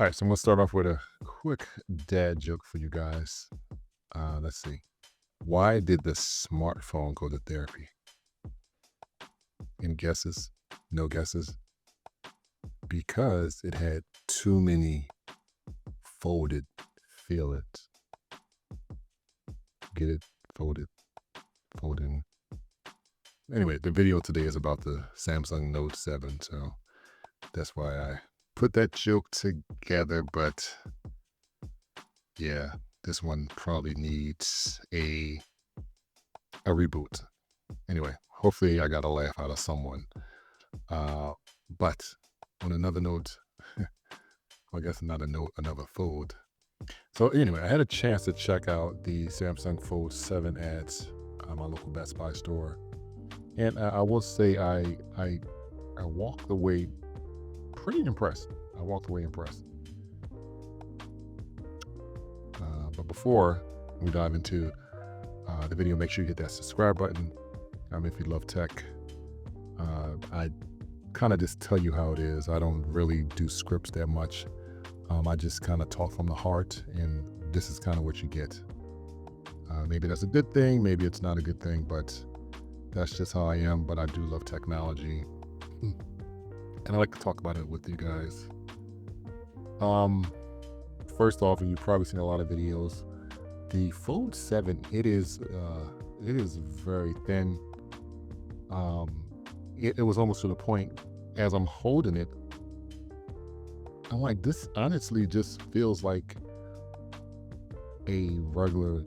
All right, so I'm gonna start off with a quick dad joke for you guys. Let's see. Why did the smartphone go to therapy? Any guesses? No guesses? Because it had too many folded feel it. Get it? Folded, folding. Anyway, the video today is about the Samsung Note 7, so that's why I put that joke together. But yeah, this one probably needs a reboot. Anyway, hopefully I got a laugh out of someone. Uh, but on another note, I guess not a note, another fold. So anyway, I had a chance to check out the Samsung Fold 7 ads at my local Best Buy store, and I will say I walked away pretty impressed. I walked away impressed. But before we dive into the video, make sure you hit that subscribe button. If you love tech, I kind of just tell you how it is. I don't really do scripts that much. I just kind of talk from the heart, and this is kind of what you get. Maybe that's a good thing, maybe it's not a good thing, but that's just how I am. But I do love technology, and I like to talk about it with you guys. First off, and you've probably seen a lot of videos, the Fold 7, it is very thin. It was almost to the point as I'm holding it, I'm like, this honestly just feels like a regular,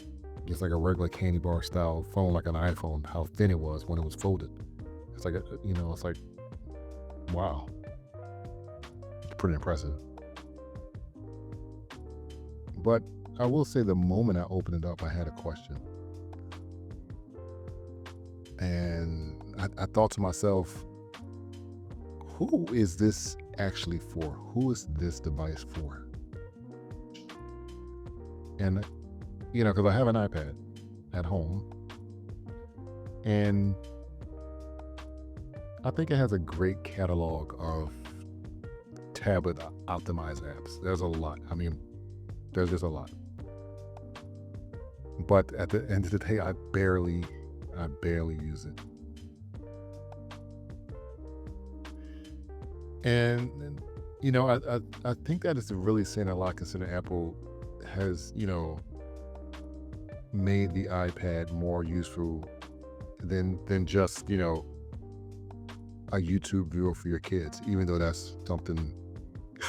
just like a regular candy bar style phone, like an iPhone, how thin it was when it was folded. It's like, it's like, wow, it's pretty impressive. But I will say the moment I opened it up, I had a question. And I thought to myself, who is this actually for? Who is this device for? And, because I have an iPad at home, and I think it has a great catalog of tablet optimized apps. There's a lot. There's just a lot. But at the end of the day, I barely use it. And I think that is really saying a lot, considering Apple has, made the iPad more useful than just, a YouTube viewer for your kids, even though that's something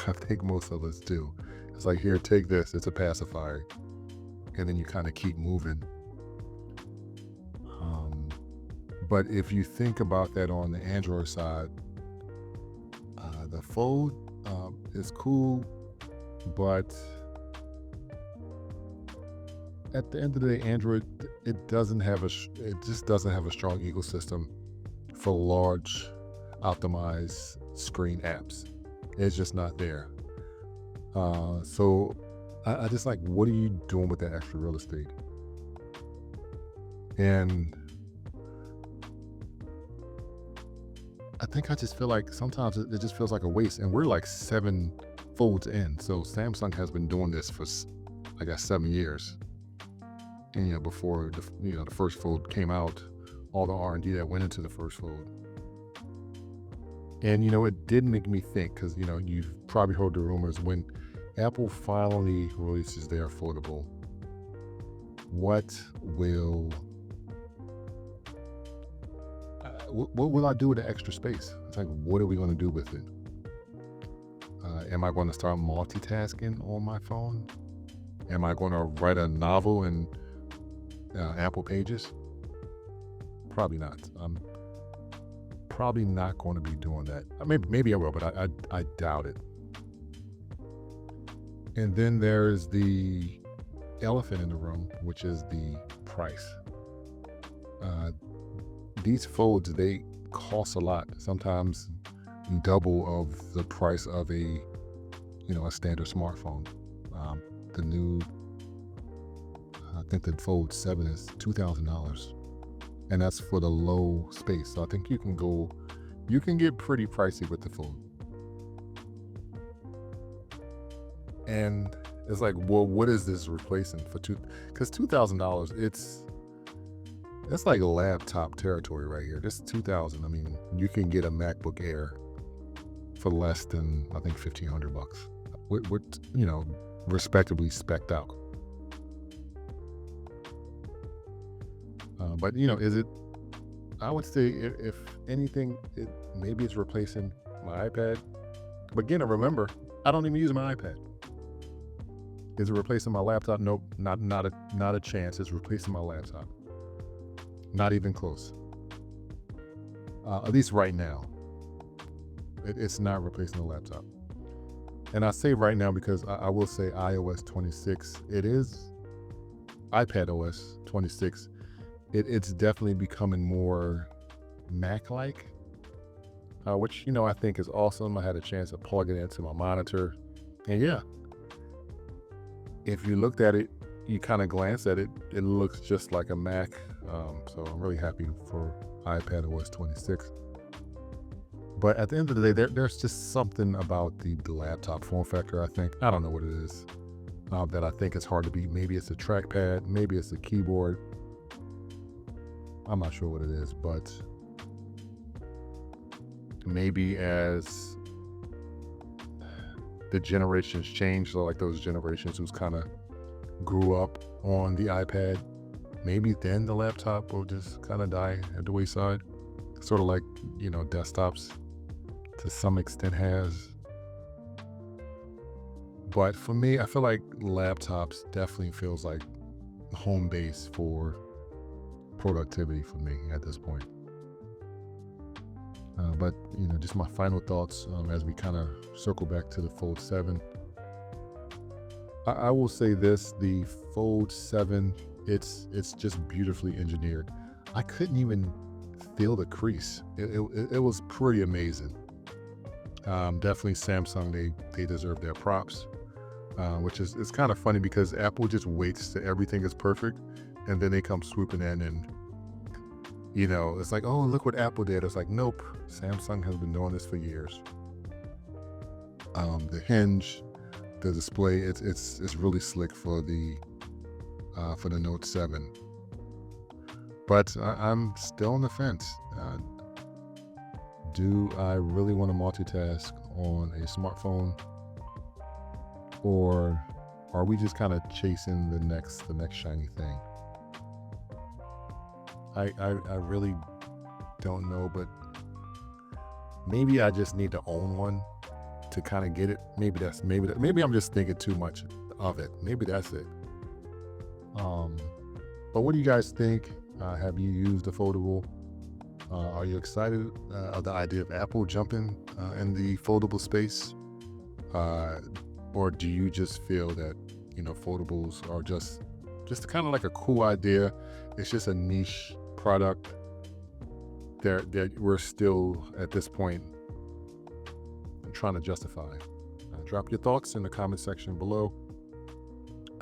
I think most of us do. It's like, here, take this, it's a pacifier. And then you kind of keep moving. But if you think about that on the Android side, the Fold is cool, but at the end of the day, Android, it just doesn't have a strong ecosystem for large optimized screen apps. It's just not there. So I just like, what are you doing with that extra real estate? And I think I just feel like sometimes it just feels like a waste. And we're like 7 folds in. So Samsung has been doing this for, I guess, 7 years. And before the first fold came out, all the R&D that went into the first fold. And it did make me think, because you've probably heard the rumors, when Apple finally releases their Foldable, what will I do with the extra space? It's like, what are we going to do with it? Am I going to start multitasking on my phone? Am I going to write a novel in Apple Pages? Probably not. I'm probably not going to be doing that. Maybe I will, but I doubt it. And then there's the elephant in the room, which is the price. These folds, they cost a lot, sometimes double of the price of a standard smartphone. The new, I think the Fold 7 is $2,000, and that's for the low space. So I think you can get pretty pricey with the Fold. And it's like, well, what is this replacing for because $2,000, that's like a laptop territory right here. This 2,000. I mean, you can get a MacBook Air for less than, I think, $1,500. We're respectably spec'd out. But is it? I would say if anything, maybe it's replacing my iPad. But again, remember, I don't even use my iPad. Is it replacing my laptop? Nope, not a chance. It's replacing my laptop. Not even close. At least right now, it's not replacing the laptop. And I say right now because I will say iOS 26. It is iPad OS 26. It's definitely becoming more Mac-like, which I think is awesome. I had a chance to plug it into my monitor, and yeah, if you looked at it, you kind of glance at it, it looks just like a Mac. So I'm really happy for iPad OS 26. But at the end of the day, there's just something about the laptop form factor, I think. I don't know what it is that I think is hard to beat. Maybe it's a trackpad, maybe it's a keyboard. I'm not sure what it is, but maybe as the generations change, so like those generations who's kind of grew up on the iPad, maybe then the laptop will just kind of die at the wayside. Sort of like, desktops to some extent has. But for me, I feel like laptops definitely feels like home base for productivity for me at this point. But just my final thoughts as we kind of circle back to the Fold 7. I will say this: the Fold 7, it's just beautifully engineered. I couldn't even feel the crease. It was pretty amazing. Definitely Samsung, they deserve their props. Which is, it's kind of funny because Apple just waits till everything is perfect, and then they come swooping in and it's like, oh, look what Apple did. It's like, nope, Samsung has been doing this for years. The hinge, the display, it's really slick for the Note 7. But I'm still on the fence. Do I really want to multitask on a smartphone, or are we just kind of chasing the next shiny thing? I really don't know, but maybe I just need to own one to kind of get it. Maybe I'm just thinking too much of it. Maybe that's it. But what do you guys think? Have you used the Foldable? Are you excited of the idea of Apple jumping in the foldable space? Or do you just feel that foldables are just kind of like a cool idea? It's just a niche product that we're still at this point trying to justify. Drop your thoughts in the comment section below.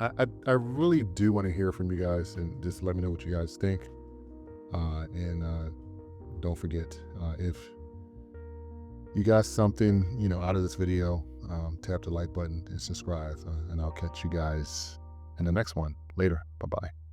I really do want to hear from you guys, and just let me know what you guys think. And don't forget, if you got something out of this video, tap the like button and subscribe, and I'll catch you guys in the next one. Later. Bye-bye.